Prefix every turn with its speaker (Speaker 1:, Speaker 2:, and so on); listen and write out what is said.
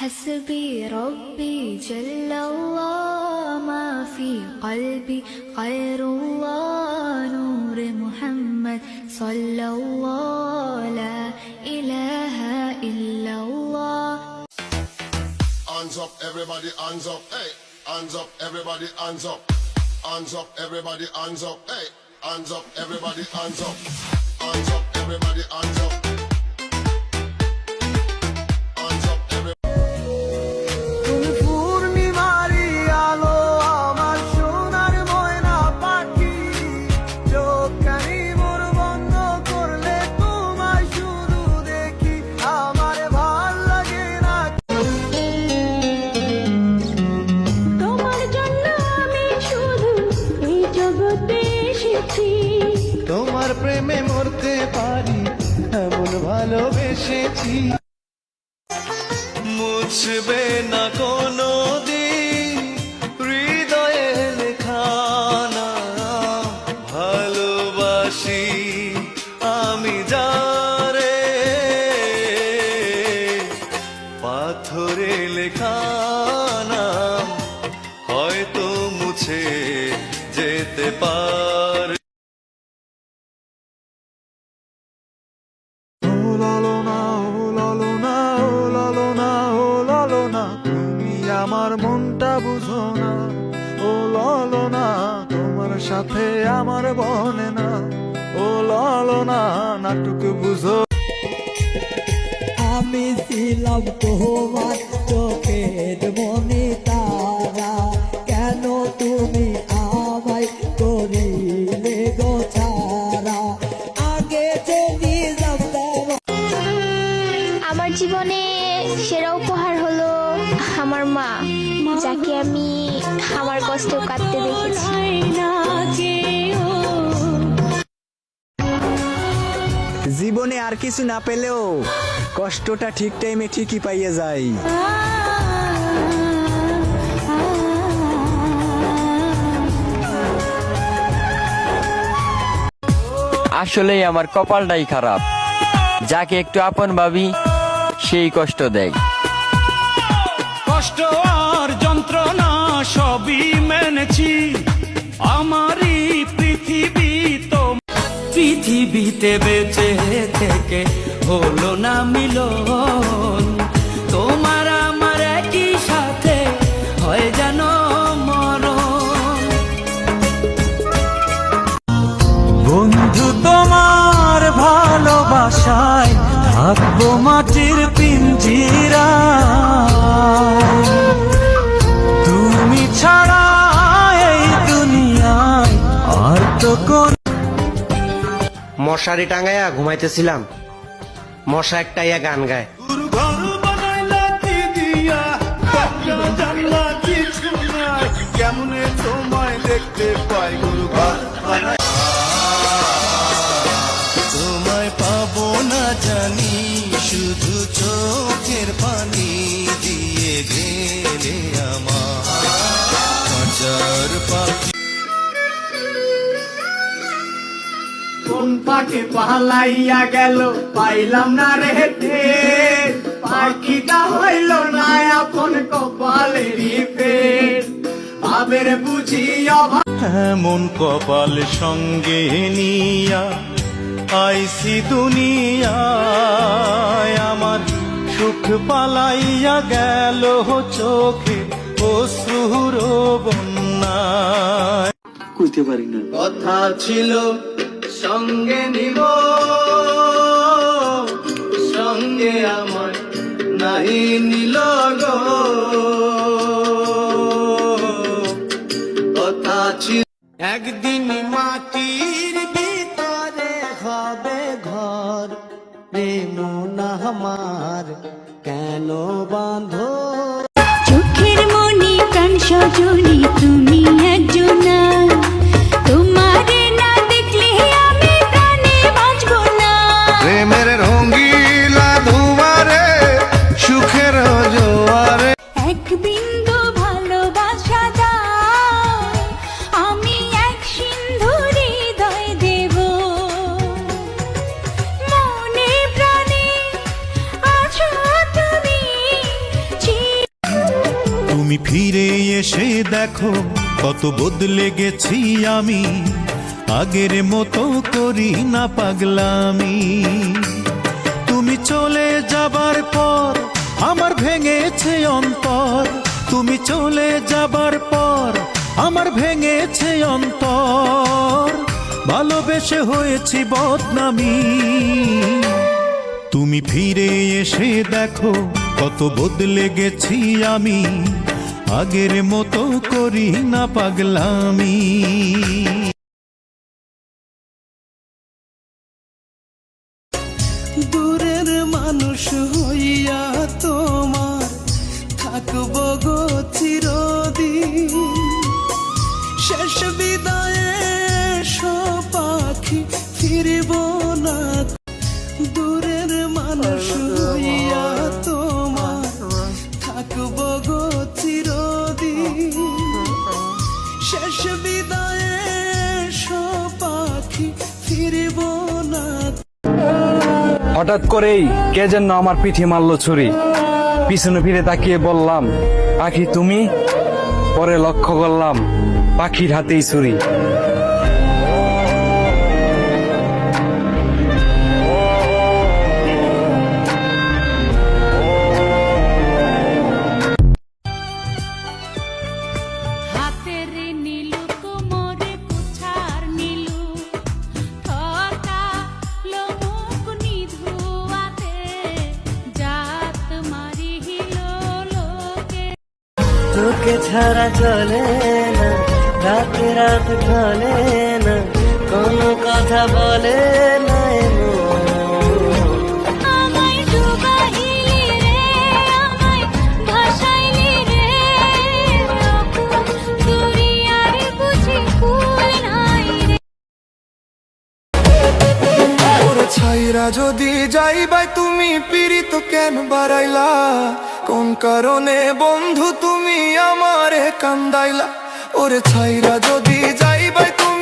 Speaker 1: حسبي ربي جل الله ما في قلبي غير الله نور محمد صلى الله لا إله إلا الله.
Speaker 2: Hands up, everybody, hands up, hey. Hands up, everybody, hands up. Hands up, everybody, hands up, hey. Hands up, everybody, hands up. Hands up, everybody, hands up. Hands up, everybody.
Speaker 3: তুমি পূর্ণিমারি আলো আমার সোনার ময়না পাখি, চোখখানি মোর বন্ধ করলে তোমায় শুধু দেখি, আমার ভাল লাগে না।
Speaker 4: তোমার জন্য আমি শুধু এই জগতে এসেছি,
Speaker 3: তোমার প্রেমে মরতে পারি এমন ভালোবেসেছি। মুছবে না কোনো দিন হৃদয়ে লেখা নাম, ভালোবাসি আমি যারে, পাথরে লেখা নাম হয়তো মুছে যেতে পারে। তুমি আমার মনটা বুঝো না, ও ললো না, তোমার সাথে আমার বনে না, ও ললো না, নাটক বুঝো।
Speaker 5: আমি ছিলাম তোমার চোখের মনে তারা, কেন তুমি আমায় করিলে গো ছাড়া, আগে যদি জানতাম।
Speaker 4: আমার জীবনে সেরা উপহার হলো আমার মা, যাকে আমি আমার কষ্ট কাটতে দেখেছি।
Speaker 5: জীবনে আর কিছু না পেলেও কষ্টটা ঠিক টাইমে ঠিকই পাইয়ে যায়।
Speaker 6: আসলেই আমার কপালটাই খারাপ, যাকে একটু আপন ভাবি সেই কষ্ট দেয়।
Speaker 7: কষ্ট আর যন্ত্রণা সবই মেনেছি, আমারই পৃথিবী তো। পৃথিবীতে বেঁচে থেকে হলো না মিলন, তোমার আমার একই সাথে হয় যেন মরণ।
Speaker 3: বন্ধু তোমার ভালোবাসায় থাকবো মাটির পিঞ্জিরা, তুমি ছাড়া এই দুনিয়ায় আর তো কোন।
Speaker 8: মশারি টাঙ্গাইয়া ঘুমাইতেছিলাম, মশা একটা ইয়া গান গায়।
Speaker 7: ঘর বানাইলা কি দিয়া, বাচ্চা জানলা কিছু নাই, কেমনে তোমায় দেখতে পাই গুরু ঘর বানাই।
Speaker 3: তোমায় পাবো না জানি, শুধু চোখের পানি দিয়ে গেলে আমার হাজার পাখি।
Speaker 7: কোন পাখি পালাইয়া গেল পাইলাম না রে, পাখিটা হইল না আপন কপালেরই ফের, ভাবের বুঝি অভাব।
Speaker 3: এমন কপাল সঙ্গে নিয়া আইসি দুনিয়ায়, আমার সুখ পালাইয়া গেল চোখে অশ্রুর বন্যায়। কইতে পারি না।
Speaker 7: কথা ছিল সঙ্গে নিব, সঙ্গে আমার নাই নিল গো, কথা ছিল।
Speaker 3: একদিন মাটির ভিতরে হবে ঘর, প্রেম না আমার কেন বাঁধো।
Speaker 4: চোখের মনি প্রাণ সজনী তুমি একজনা, তোমারে না দেখলে আমি প্রাণে বাঁচবো না।
Speaker 3: প্রেমের রঙ্গিলা ধুয়ারে সুখের জোয়ারে,
Speaker 4: এক বিন্দু ভালোবাসা দাও, আমি এক সিন্ধু হৃদয় দেব, মনে প্রাণে আছো তুমি।
Speaker 3: তুমি ফিরে এসে দেখো কত বদলে গেছি আমি, আগের মতো করি না পাগলামি। তুমি চলে যাবার পর আমার ভেঙেছে অন্তর, তুমি চলে যাবার পর আমার ভেঙেছে অন্তর, ভালোবেসে হয়েছি বদনামি। তুমি ফিরে এসে দেখো কত বদলে গেছি আমি, আগের মতো করি না পাগলামি।
Speaker 7: দূরের মানুষ হইয়া তোমার থাকব গো চিরদিন, শেষ বিদায়ে পাখি ফিরব না। দূরের মানুষ হইয়া তোমার থাকব গো চিরদিন, শেষ বিদায়ে পাখি ফিরব না।
Speaker 9: হঠাৎ করেই কে যেন আমার পিঠে মারল ছুরি, পিছনে ফিরে তাকিয়ে বললাম পাখি তুমি, পরে লক্ষ্য করলাম পাখির হাতেই ছুরি।
Speaker 4: হাতের নীলু কোমরে কুঠার নীলু ঠকা লোমুক নিধুয়াতে জাত মারি হিলো লোকে।
Speaker 8: তোকে ছাড়া চলে না, রাত রাত ঢলে না, কোনো কথা বলে না
Speaker 4: আমায় ডুবাইলি রে, আমায় ভাসাইলি রে, দুরিয়ার বুঝি কুল নাই রে।
Speaker 7: ওরে ছাইরা যদি যাইবাই তুমি পীড়িত কেন বাড়াইলা, কোন কারণে বন্ধু তুমি আমারে কান্দাইলা। ওরে ছাইরা যদি যাইবাই তুমি